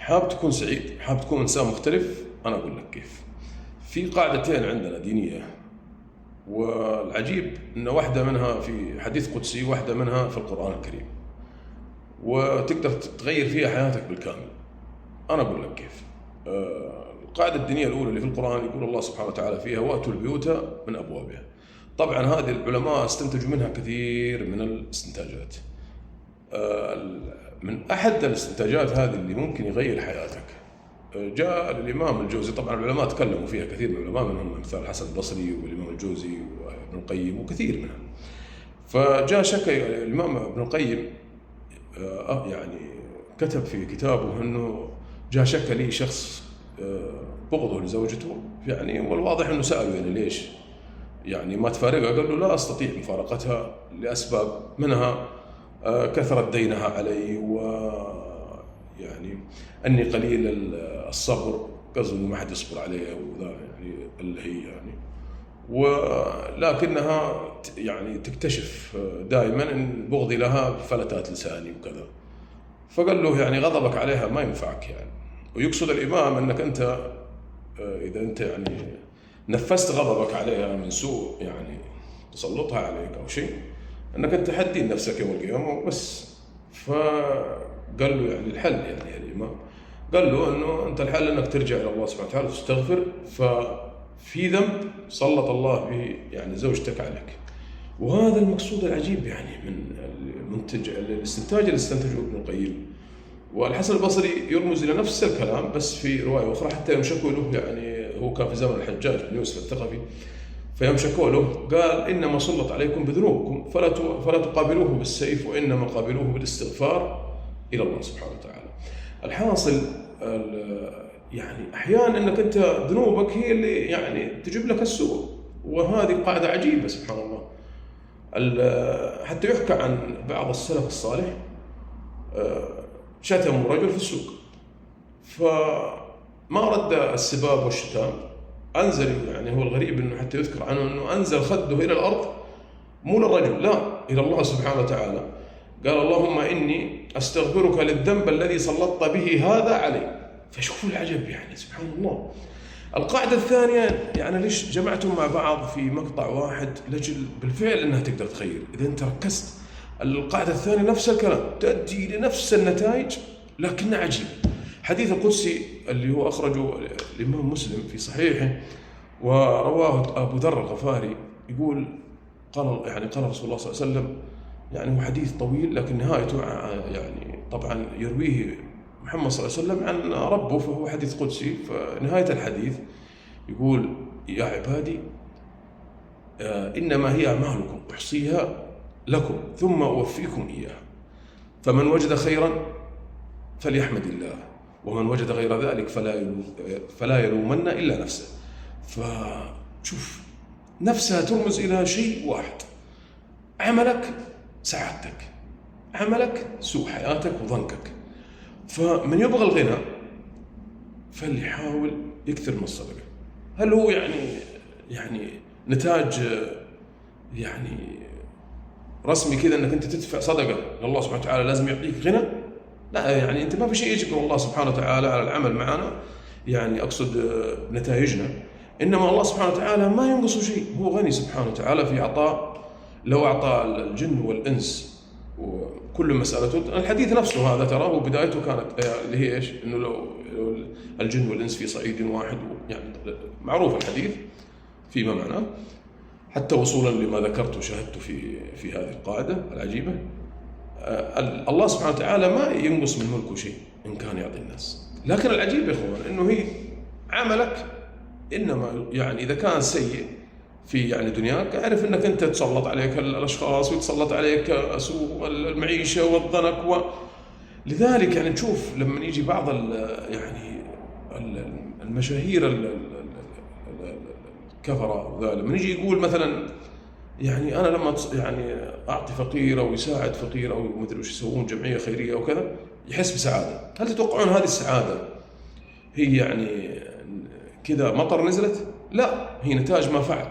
حاب تكون سعيد، حاب تكون إنسان مختلف، أنا أقول لك كيف. في قاعدتين عندنا دينية، والعجيب أن واحدة منها في حديث قدسي، واحدة منها في القرآن الكريم، وتقدر تغير فيها حياتك بالكامل. أنا أقول لك كيف. القاعدة الدينية الأولى اللي في القرآن يقول الله سبحانه وتعالى فيها: وأتوا البيوت من أبوابها. طبعا هذه العلماء استنتجوا منها كثير من الاستنتاجات. من أحد الاستنتاجات هذه اللي ممكن يغير حياتك جاء الإمام الجوزي. طبعا العلماء تكلموا فيها كثير من العلماء، منهم مثال الحسن البصري والإمام الجوزي وابن القيم وكثير منهم. فجاء شكى الإمام ابن القيم، يعني كتب في كتابه أنه جاء شكى لي شخص بغضه لزوجته، يعني والواضح أنه سأله يعني ليش يعني ما تفارقها؟ قال له: لا أستطيع مفارقتها لأسباب، منها كثرت دينها علي، ويعني أني قليل الصبر، قصده ما حد يصبر عليها، وذا يعني اللي هي يعني، ولكنها يعني تكتشف دائما أن بغضي لها بفلتات لساني وكذا. فقال له: يعني غضبك عليها ما ينفعك يعني. ويقصد الإمام أنك أنت إذا أنت يعني نفست غضبك عليها من سوء يعني تسلطها عليك أو شيء، أنك أنت حدين نفسك يوم القيامة وبس. فقال له يعني الحل يعني الإمام قال له أنه أنت الحل أنك ترجع إلى الله سبحانه وتعالى وتستغفر، ففي ذنب سلط الله به يعني زوجتك عليك. وهذا المقصود العجيب يعني من المنتج الاستنتاج اللي استنتجه ابن القيم. والحسن البصري يرمز إلى نفس الكلام بس في رواية أخرى، حتى يوم شكوا له، يعني هو كان في زمن الحجاج بن يوسف الثقفي، فيوم شكوا له قال: إنما سلط عليكم بذنوبكم فلا تقابلوه بالسيف، وإنما قابلوه بالاستغفار إلى الله سبحانه وتعالى. الحاصل يعني أحيانا أنك أنت ذنوبك هي اللي يعني تجيب لك السوء، وهذه قاعدة عجيبة سبحان الله. حتى يحكى عن بعض السلف الصالح شتموا رجل في السوق، فما رد السباب والشتام، أنزل يعني هو الغريب أنه حتى يذكر عنه أنه أنزل خده إلى الأرض، مو للرجل، لا، إلى الله سبحانه وتعالى. قال: اللهم إني أستغفرك للذنب الذي سلطت به هذا علي. فشوفوا العجب يعني سبحان الله. القاعدة الثانية يعني ليش جمعتهم مع بعض في مقطع واحد؟ لجل بالفعل أنها تقدر تغير إذا أنت ركزت. القاعدة الثانية نفس الكلام، تؤدي لنفس النتائج لكنها عجيبة. حديث القدسي اللي هو أخرجه الإمام مسلم في صحيحه ورواه أبو ذر الغفاري، يقول قال رسول الله صلى الله عليه وسلم، يعني هو حديث طويل لكن نهايته يعني طبعا يرويه محمد صلى الله عليه وسلم عن ربه، فهو حديث قدسي. فنهاية الحديث يقول: يا عبادي إنما هي أعمالكم أحصيها لكم ثم أوفيكم إياها، فمن وجد خيرا فليحمد الله، ومن وجد غير ذلك فلا يلومن إلا نفسه. فشوف نفسها ترمز إلى شيء واحد: عملك سعادتك، عملك سوء حياتك وضنكك. فمن يبغى الغنى فليحاول يكثر من الصدقة. هل هو يعني نتاج يعني رسمي كذا انك انت تدفع صدقة لله سبحانه وتعالى لازم يعطيك غنى؟ لا، يعني انت ما في شيء يجبر الله سبحانه وتعالى على العمل معنا، يعني اقصد نتائجنا، انما الله سبحانه وتعالى ما ينقص شيء، هو غني سبحانه وتعالى في عطاء. لو اعطى الجن والانس وكل مسألته، الحديث نفسه هذا تراه بدايته كانت اللي هي ايش؟ انه لو الجن والانس في صعيد واحد، يعني معروف الحديث فيما معناه، حتى وصولا لما ذكرت وشاهدت في هذه القاعدة العجيبة. الله سبحانه وتعالى ما ينقص من ملكه شيء إن كان يعطي الناس. لكن العجيب يا إخوان إنه هي عملك، إنما يعني إذا كان سيء في يعني دنياك، اعرف إنك أنت تسلط عليك الأشخاص ويتسلط عليك سوء المعيشة والضنك لذلك يعني تشوف لما يجي بعض يعني المشاهير الكفرة لما يجي يقول مثلا يعني أنا لما يعني أعطي فقير أو يساعد فقير أو مدري وش يسوون جمعية خيرية أو كذا يحس بسعادة. هل تتوقعون هذه السعادة هي يعني كذا مطر نزلت؟ لا، هي نتاج ما فعل.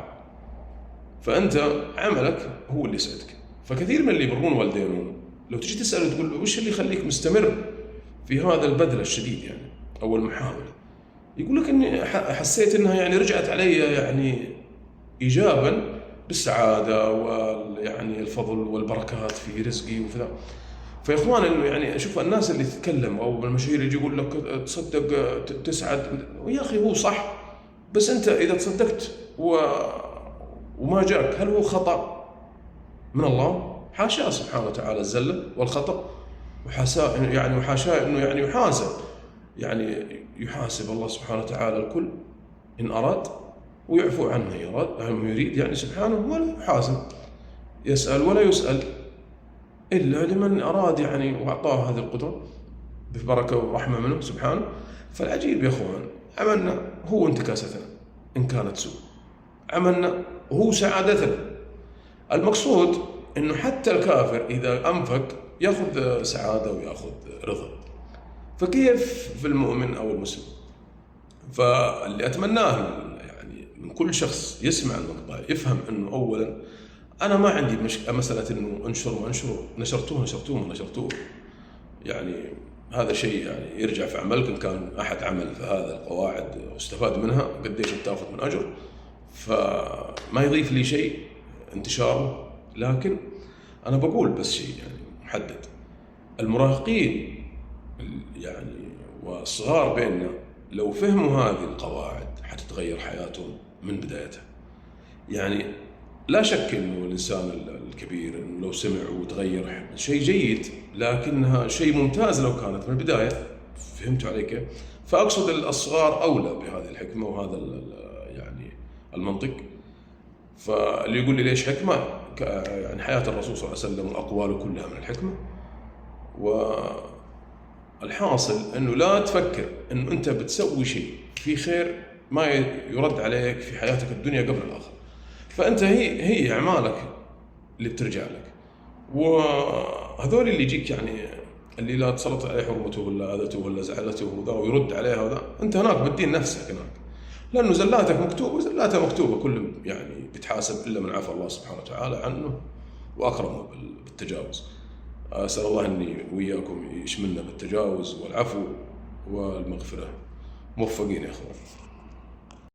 فأنت عملك هو اللي يسعدك. فكثير من اللي يبرون والدينهم لو تجي تسأله تقول له وش اللي يخليك مستمر في هذا البذل الشديد يعني أو المحاولة. يقول لك إني حسيت إنها يعني رجعت علي يعني إيجابا بالسعادة يعني الفضل والبركات في رزقي وفي ذا. فيا إخوان إنه يعني أشوف الناس اللي تتكلم أو بالمشاهير يجي يقول لك تصدق تسعد، ويا أخي هو صح، بس أنت إذا تصدقت وما جاك هل هو خطأ من الله؟ حاشاه سبحانه وتعالى الزلة والخطأ، وحاشاه إنه يعني يحاسب، يعني يحاسب الله سبحانه وتعالى الكل إن أراد، ويعفو عنه يريد يعني سبحانه، ولا يحاسب، يسأل ولا يسأل إلا لمن أراد يعني وأعطاه هذه القدرة ببركة ورحمة منه سبحانه. فالعجيب يا أخوان، عملنا هو انتكاستنا إن كانت سوء، عملنا هو سعادتنا. المقصود إنه حتى الكافر إذا أنفق يأخذ سعادة ويأخذ رضا، فكيف في المؤمن أو المسلم؟ فاللي أتمناه يعني من كل شخص يسمع المقطع يفهم إنه أولا أنا ما عندي مسألة إنه أنشروا نشرتوه يعني هذا شيء يعني يرجع في عملك، إن كان أحد عمل في هذا القواعد واستفاد منها قديش تأخذ من أجر، فما يضيف لي شيء انتشاره. لكن أنا بقول بس شيء يعني محدد، المراهقين يعني والصغار بيننا لو فهموا هذه القواعد حتتغير حياتهم من بدايتها. يعني لا شك إنه الإنسان الكبير إنه لو سمع وتغير شيء جيد، لكنها شيء ممتاز لو كانت من البداية. فهمتوا علي كيف؟ فأقصد الصغار أولى بهذه الحكمة وهذا يعني المنطق. فاللي يقول لي ليش حكمة، يعني حياة الرسول صلى الله عليه وسلم وأقواله كلها من الحكمة. والحاصل أنه لا تفكر أنه أنت بتسوي شيء في خير ما يرد عليك في حياتك الدنيا قبل الآخرة، فأنت هي أعمالك اللي بترجع لك. وهذول اللي يجيك يعني اللي لا تسلط عليه حرمته ولا أذته ولا زعلته وذا ويرد عليها وذا، أنت هناك بتدين نفسك هناك، لأنه زلاتك مكتوبة وزلاته مكتوبة، كل يعني بيتحاسب إلا من عفى الله سبحانه وتعالى عنه وأكرمه بالتجاوز. أسأل الله أني وإياكم يشملنا بالتجاوز والعفو والمغفرة. موفقين يا أخوان.